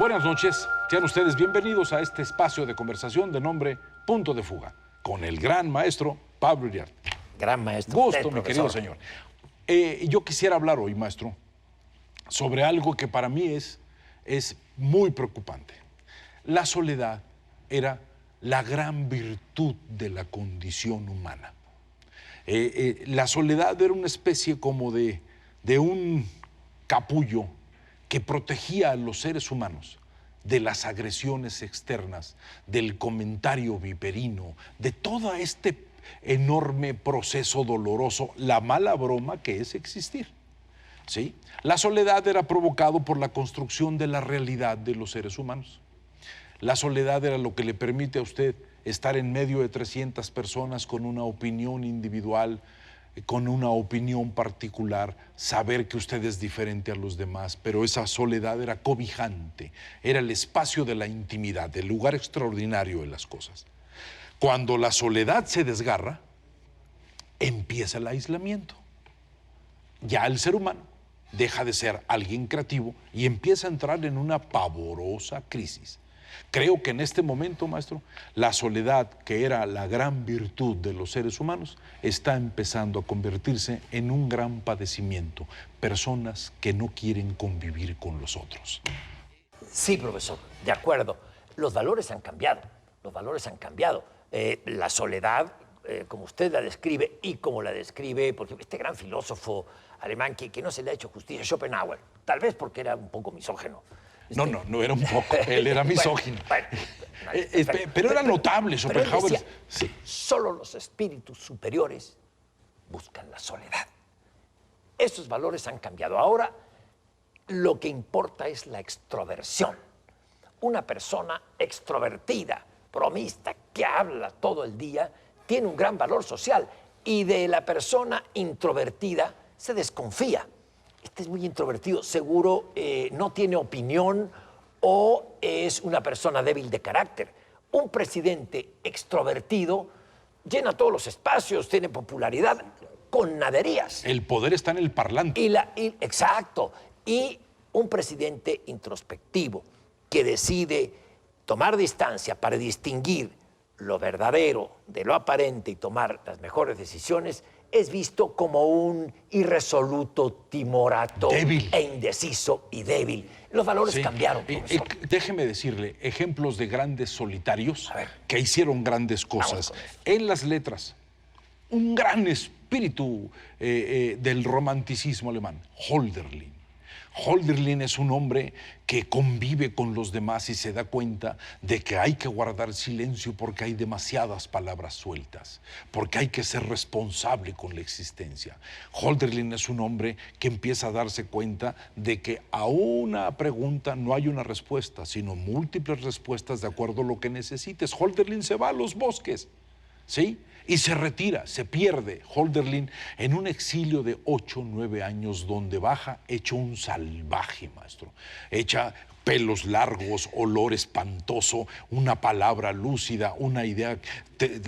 Buenas noches, sean ustedes bienvenidos a este espacio de conversación de nombre Punto de Fuga, con el gran maestro Pablo Iriarte. Gran maestro. Gusto, mi querido señor. Yo quisiera hablar hoy, maestro, sobre algo que para mí es muy preocupante. La soledad era la gran virtud de la condición humana. La soledad era una especie como de un capullo que protegía a los seres humanos de las agresiones externas, del comentario viperino, de todo este enorme proceso doloroso, la mala broma que es existir. ¿Sí? La soledad era provocado por la construcción de la realidad de los seres humanos. La soledad era lo que le permite a usted estar en medio de 300 personas con una opinión individual, con una opinión particular, saber que usted es diferente a los demás, pero esa soledad era cobijante, era el espacio de la intimidad, el lugar extraordinario de las cosas. Cuando la soledad se desgarra, empieza el aislamiento. Ya el ser humano deja de ser alguien creativo y empieza a entrar en una pavorosa crisis. Creo que en este momento, maestro, la soledad, que era la gran virtud de los seres humanos, está empezando a convertirse en un gran padecimiento. Personas que no quieren convivir con los otros. Sí, profesor, de acuerdo. Los valores han cambiado, los valores han cambiado. La soledad, como usted la describe y como la describe, porque este gran filósofo alemán que no se le ha hecho justicia, Schopenhauer, tal vez porque era un poco misógino. No era un poco, él era misógino. Pero era notable, Schopenhauer. Decía, sí. Solo los espíritus superiores buscan la soledad. Esos valores han cambiado. Ahora lo que importa es la extroversión. Una persona extrovertida, bromista, que habla todo el día, tiene un gran valor social, y de la persona introvertida se desconfía. Este es muy introvertido, seguro no tiene opinión o es una persona débil de carácter. Un presidente extrovertido llena todos los espacios, tiene popularidad con naderías. El poder está en el parlante. Exacto. Y un presidente introspectivo que decide tomar distancia para distinguir lo verdadero de lo aparente y tomar las mejores decisiones, es visto como un irresoluto, timorato, débil, e indeciso y débil. Los valores cambiaron, profesor. Déjeme decirle ejemplos de grandes solitarios que hicieron grandes cosas. En las letras, un gran espíritu del romanticismo alemán, Hölderlin. Hölderlin es un hombre que convive con los demás y se da cuenta de que hay que guardar silencio porque hay demasiadas palabras sueltas, porque hay que ser responsable con la existencia. Hölderlin es un hombre que empieza a darse cuenta de que a una pregunta no hay una respuesta, sino múltiples respuestas de acuerdo a lo que necesites. Hölderlin se va a los bosques, ¿sí? Y se retira, se pierde Hölderlin en un exilio de 8 o 9 años donde baja hecho un salvaje, maestro. Echa pelos largos, olor espantoso, una palabra lúcida, una idea.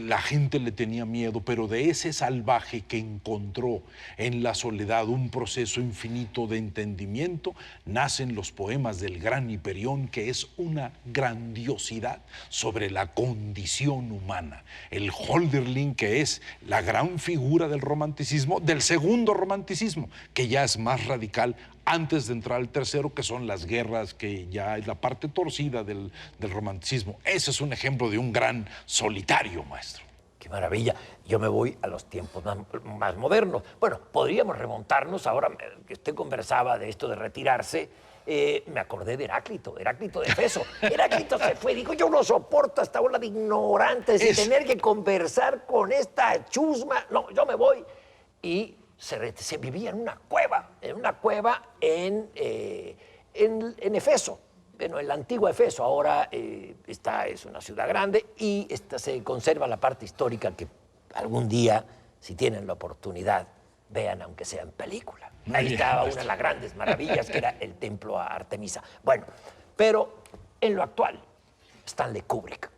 La gente le tenía miedo, pero de ese salvaje que encontró en la soledad un proceso infinito de entendimiento, nacen los poemas del gran Hiperión, que es una grandiosidad sobre la condición humana. El Hölderlin, que es la gran figura del romanticismo, del segundo romanticismo, que ya es más radical, antes de entrar al tercero, que son las guerras, que ya es la parte torcida del romanticismo. Ese es un ejemplo de un gran solitario, maestro. Qué maravilla. Yo me voy a los tiempos más modernos. Bueno, podríamos remontarnos, ahora que usted conversaba de esto de retirarse, me acordé de Heráclito de Efeso. Heráclito se fue, dijo, yo no soporto esta ola de ignorantes y tener que conversar con esta chusma. No, yo me voy. Y se vivía en una cueva en Efeso, bueno, en la antigua Efeso. Ahora es una ciudad grande y se conserva la parte histórica que algún día, si tienen la oportunidad, vean, aunque sea en película. Ahí estaba una de las grandes maravillas, que era el templo a Artemisa. Bueno, pero en lo actual, Stanley Kubrick.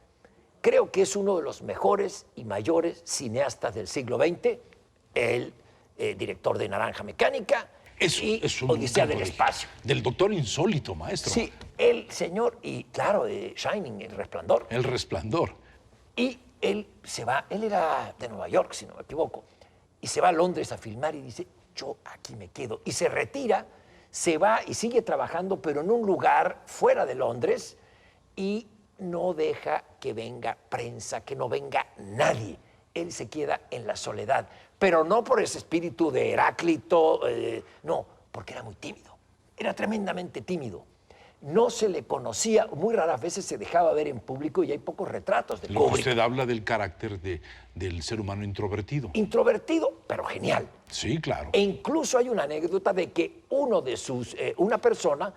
Creo que es uno de los mejores y mayores cineastas del siglo XX, el director de Naranja Mecánica, Es un Odisea campo del espacio. del Doctor Insólito, maestro. Sí, el señor, y claro, de Shining, El Resplandor. El Resplandor. Y él se va, él era de Nueva York, si no me equivoco, y se va a Londres a filmar y dice, yo aquí me quedo. Y se retira, se va y sigue trabajando, pero en un lugar fuera de Londres, y no deja que venga prensa, que no venga nadie. Él se queda en la soledad, pero no por ese espíritu de Heráclito, no, porque era muy tímido, era tremendamente tímido. No se le conocía, muy raras veces se dejaba ver en público y hay pocos retratos de Luego Kubrick. usted habla del carácter del ser humano introvertido. Introvertido, pero genial. Sí, claro. E incluso hay una anécdota de que una persona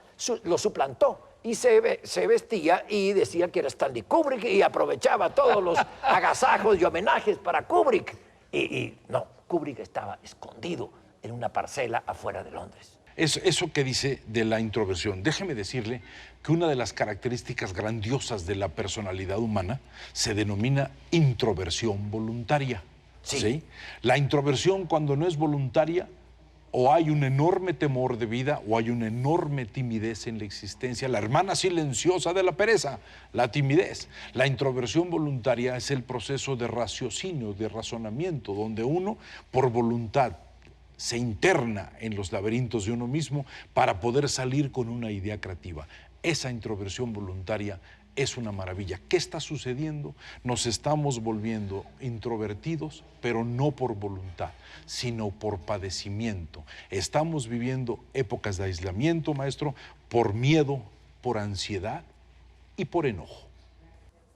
lo suplantó y se vestía y decía que era Stanley Kubrick y aprovechaba todos los agasajos y homenajes para Kubrick. Y no, Kubrick estaba escondido en una parcela afuera de Londres. Eso que dice de la introversión, déjeme decirle que una de las características grandiosas de la personalidad humana se denomina introversión voluntaria. Sí. La introversión, cuando no es voluntaria, o hay un enorme temor de vida o hay una enorme timidez en la existencia. La hermana silenciosa de la pereza, la timidez. La introversión voluntaria es el proceso de raciocinio, de razonamiento, donde uno, por voluntad, se interna en los laberintos de uno mismo para poder salir con una idea creativa. Esa introversión voluntaria es una maravilla. ¿Qué está sucediendo? Nos estamos volviendo introvertidos, pero no por voluntad, sino por padecimiento. Estamos viviendo épocas de aislamiento, maestro, por miedo, por ansiedad y por enojo.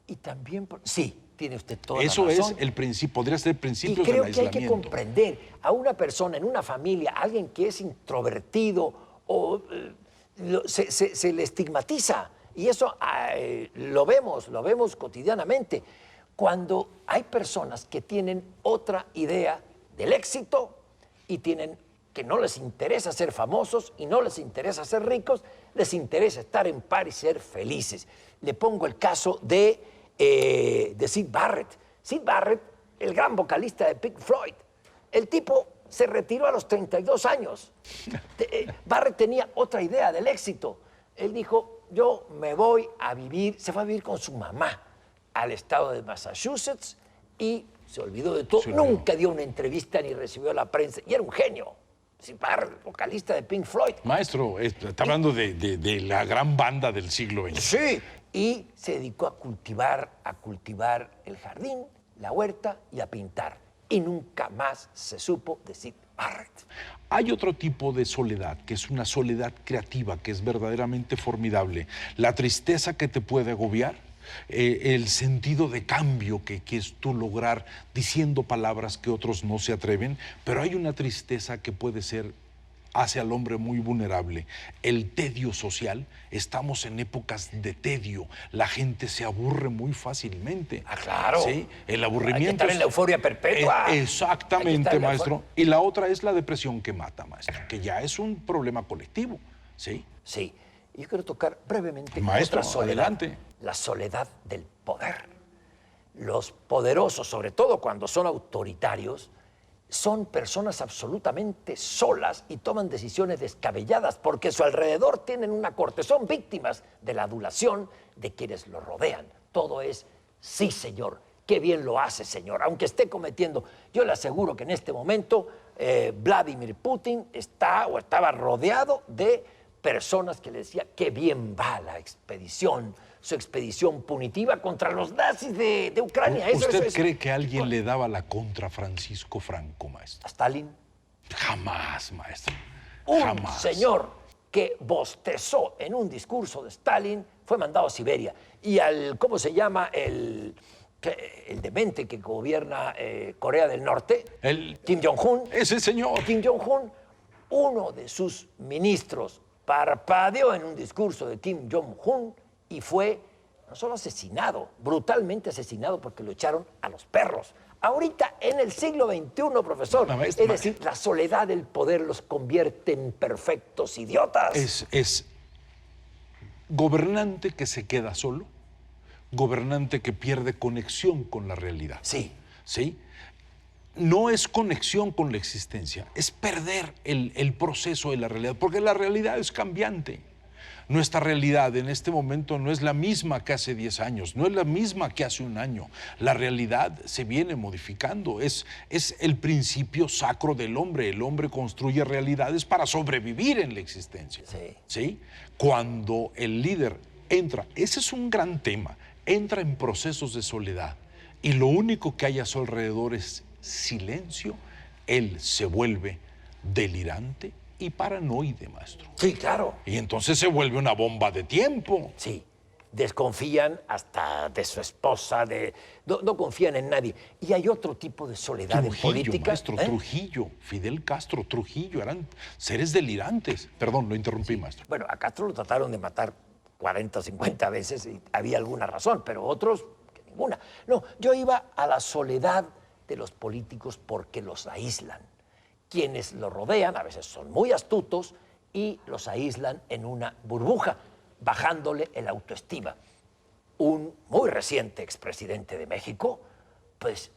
Y también sí, tiene usted toda la Eso razón. es el principio, podría ser Y principios creo del que hay aislamiento. que comprender a una persona en una familia, alguien que es introvertido o se le estigmatiza. Y eso lo vemos cotidianamente. Cuando hay personas que tienen otra idea del éxito y tienen que no les interesa ser famosos y no les interesa ser ricos, les interesa estar en paz y ser felices. Le pongo el caso de Syd Barrett. Syd Barrett, el gran vocalista de Pink Floyd. El tipo se retiró a los 32 años. Barrett tenía otra idea del éxito. Él dijo, yo me voy a vivir, se fue a vivir con su mamá al estado de Massachusetts y se olvidó de todo. Nunca dio una entrevista ni recibió la prensa. Y era un genio. Syd Barrett, vocalista de Pink Floyd. Maestro, está hablando de la gran banda del siglo XX. Sí, y se dedicó a cultivar el jardín, la huerta y a pintar. Y nunca más se supo de Syd Barrett. Hay otro tipo de soledad, que es una soledad creativa, que es verdaderamente formidable. La tristeza que te puede agobiar, el sentido de cambio que quieres tú lograr diciendo palabras que otros no se atreven, pero hay una tristeza que puede ser hace al hombre muy vulnerable. El tedio social, estamos en épocas de tedio, la gente se aburre muy fácilmente. Ah, claro. Sí, el aburrimiento. Hay que estar en la euforia perpetua. Exactamente, maestro. Y la otra es la depresión que mata, maestro, que ya es un problema colectivo, ¿sí? Sí. Yo quiero tocar brevemente Maestro, otra soledad, adelante. la soledad del poder. Los poderosos, sobre todo cuando son autoritarios, son personas absolutamente solas y toman decisiones descabelladas porque a su alrededor tienen una corte, son víctimas de la adulación de quienes lo rodean. Todo es, sí, señor, qué bien lo hace, señor, aunque esté cometiendo. Yo le aseguro que en este momento Vladimir Putin estaba rodeado de personas que le decían qué bien va la expedición, su expedición punitiva contra los nazis de Ucrania. ¿Usted cree que alguien le daba la contra a Francisco Franco, maestro? ¿A Stalin? Jamás, maestro. Un Jamás. señor que bostezó en un discurso de Stalin fue mandado a Siberia. Y ¿cómo se llama? El demente que gobierna Corea del Norte, Kim Jong-un. Ese señor. Kim Jong-un, uno de sus ministros, parpadeó en un discurso de Kim Jong-un y fue no solo asesinado, brutalmente asesinado porque lo echaron a los perros. Ahorita, en el siglo XXI, profesor, es decir, la soledad del poder los convierte en perfectos idiotas. Es gobernante que se queda solo, gobernante que pierde conexión con la realidad. Sí. ¿Sí? no es conexión con la existencia, es perder el proceso de la realidad, porque la realidad es cambiante. Nuestra realidad en este momento no es la misma que hace 10 años, no es la misma que hace un año. La realidad se viene modificando, es el principio sacro del hombre. El hombre construye realidades para sobrevivir en la existencia. Sí. ¿Sí? Cuando el líder entra, ese es un gran tema, entra en procesos de soledad y lo único que hay a su alrededor es silencio, él se vuelve delirante y paranoide, maestro. Sí, claro. Y entonces se vuelve una bomba de tiempo. Sí. Desconfían hasta de su esposa, no confían en nadie. Y hay otro tipo de soledad en política. Maestro, Trujillo, Fidel Castro, Trujillo, eran seres delirantes. Perdón, lo interrumpí, maestro. Bueno, a Castro lo trataron de matar 40 o 50 veces y había alguna razón, pero otros, ninguna. No, yo iba a la soledad de los políticos porque los aíslan. Quienes lo rodean a veces son muy astutos y los aíslan en una burbuja, bajándole el autoestima. Un muy reciente expresidente de México, pues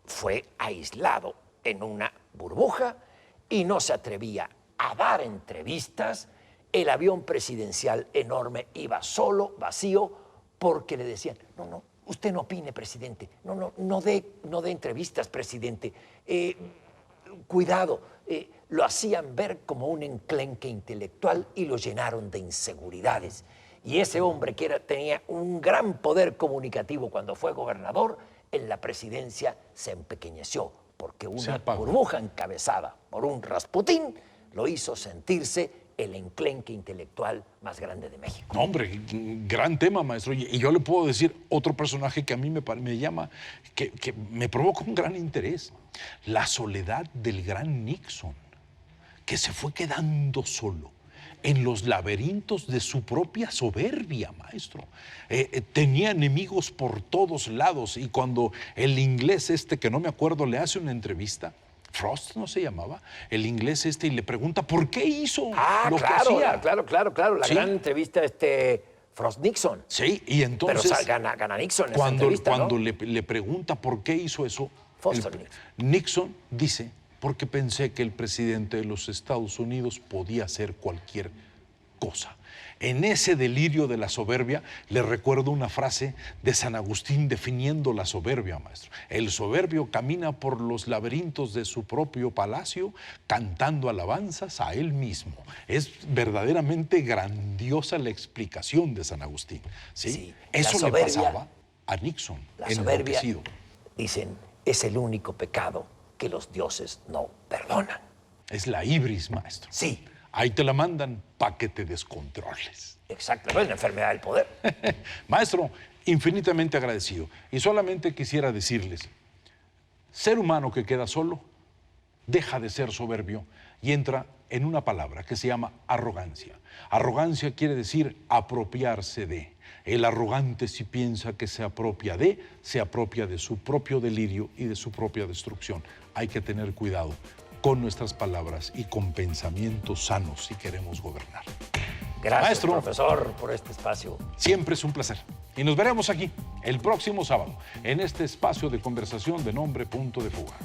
fue aislado en una burbuja y no se atrevía a dar entrevistas. El avión presidencial enorme iba solo, vacío, porque le decían, no, usted no opine, presidente, no dé entrevistas, presidente. Cuidado, lo hacían ver como un enclenque intelectual y lo llenaron de inseguridades. Y ese hombre que tenía un gran poder comunicativo cuando fue gobernador, en la presidencia se empequeñeció, porque una burbuja encabezada por un Rasputín lo hizo sentirse el enclenque intelectual más grande de México. No, hombre, gran tema, maestro. Y yo le puedo decir otro personaje que a mí me llama, que me provoca un gran interés. La soledad del gran Nixon, que se fue quedando solo en los laberintos de su propia soberbia, maestro. Tenía enemigos por todos lados y cuando el inglés que no me acuerdo, le hace una entrevista, Frost no se llamaba, el inglés y le pregunta por qué hizo lo que hacía. Claro, la gran entrevista Frost Nixon. Sí, y entonces pero gana Nixon cuando ¿no? le pregunta por qué hizo eso, Nixon. Nixon dice, porque pensé que el presidente de los Estados Unidos podía hacer cualquier cosa. En ese delirio de la soberbia, le recuerdo una frase de San Agustín definiendo la soberbia, maestro. El soberbio camina por los laberintos de su propio palacio, cantando alabanzas a él mismo. Es verdaderamente grandiosa la explicación de San Agustín. ¿Sí? Eso le pasaba a Nixon, enloquecido. Dicen, es el único pecado que los dioses no perdonan. Es la ibris, maestro. Sí. Ahí te la mandan para que te descontroles. Exacto, es una enfermedad del poder. Maestro, infinitamente agradecido. Y solamente quisiera decirles, ser humano que queda solo, deja de ser soberbio y entra en una palabra que se llama arrogancia. Arrogancia quiere decir apropiarse de. El arrogante, si piensa que se apropia de su propio delirio y de su propia destrucción. Hay que tener cuidado con nuestras palabras y con pensamientos sanos si queremos gobernar. Gracias, maestro, profesor, por este espacio. Siempre es un placer. Y nos veremos aquí el próximo sábado en este espacio de conversación de nombre Punto de Fuga.